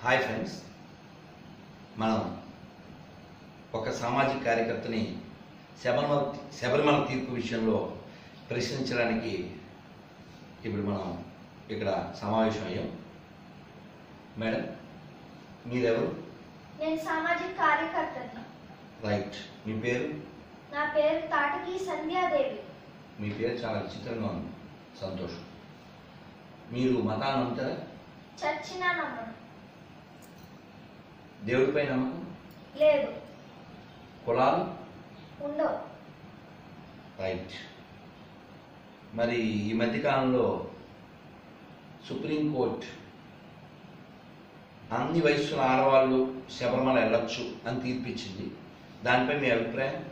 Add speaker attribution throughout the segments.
Speaker 1: Hi friends, మనం ఒక సామాజిక కార్యకర్తని శబరిమల తీర్పు విషయంలో ప్రశ్నించడానికి ఇప్పుడు మనం ఇక్కడ సమావేశం అయ్యాం. మేడం, మీరెవరు?
Speaker 2: నేను సామాజిక కార్యకర్తని.
Speaker 1: రైట్. మీ పేరు?
Speaker 2: నా పేరు తాటకి సంధ్యాదేవి.
Speaker 1: మీ పేరు చాలా విచిత్రంగా ఉంది. సంతోషం. మీరు మతాన్ని నమ్ముతారా?
Speaker 2: చచ్చినా నమ్మను.
Speaker 1: దేవుడిపై నమ్మకం
Speaker 2: లేదు.
Speaker 1: కులాలు
Speaker 2: ఉండవు.
Speaker 1: రైట్. మరి ఈ మధ్యకాలంలో సుప్రీంకోర్టు అన్ని వయస్సుల ఆడవాళ్ళు శబరిమల వెళ్ళొచ్చు అని తీర్పిచ్చింది. దానిపై మీ అభిప్రాయం?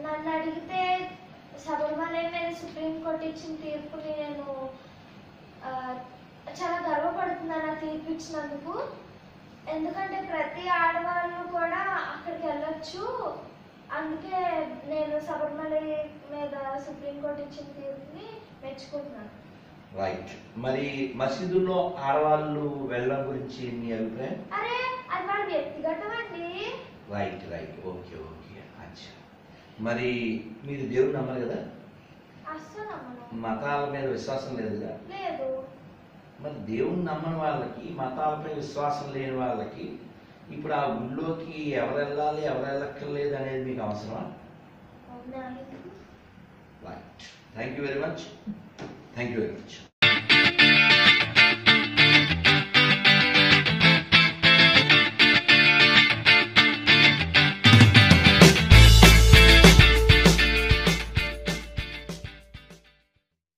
Speaker 2: నన్ను అడిగితే శబరిమల మీద సుప్రీంకోర్టు ఇచ్చిన తీర్పుని నేను చాలా గర్వపడుతున్నాను ఆ తీర్పు ఇచ్చినందుకు. ఎందుకంటే ప్రతి ఆడవాళ్ళు కూడా అక్కడికి వెళ్ళొచ్చు. అందుకే నేను శబరిమల మీద సుప్రీంకోర్టు ఇచ్చిన తీర్పుని మెచ్చుకుంటున్నాను.
Speaker 1: రైట్. మరి మసీదుల్లో ఆడవాళ్ళు వెళ్ళడం గురించి మీ అభిప్రాయం?
Speaker 2: అరే, అది వాళ్ళ వ్యక్తిగతం అండి.
Speaker 1: రైట్ రైట్ ఓకే ఓకే అచ్చా. మరి మీరు దేవుడు నమ్మరు కదా?
Speaker 2: అస్సలు నమ్మను.
Speaker 1: మతాల మీద విశ్వాసం లేదుగా?
Speaker 2: లేదు.
Speaker 1: మరి దేవుని నమ్మని వాళ్ళకి, మతాలపై విశ్వాసం లేని వాళ్ళకి ఇప్పుడు ఆ గుడిలోకి ఎవరు వెళ్ళాలి, ఎవరు వెళ్ళక్కర్లేదు అనేది మీకు అవసరమా?
Speaker 2: అవునా?
Speaker 1: Right. Thank you very much.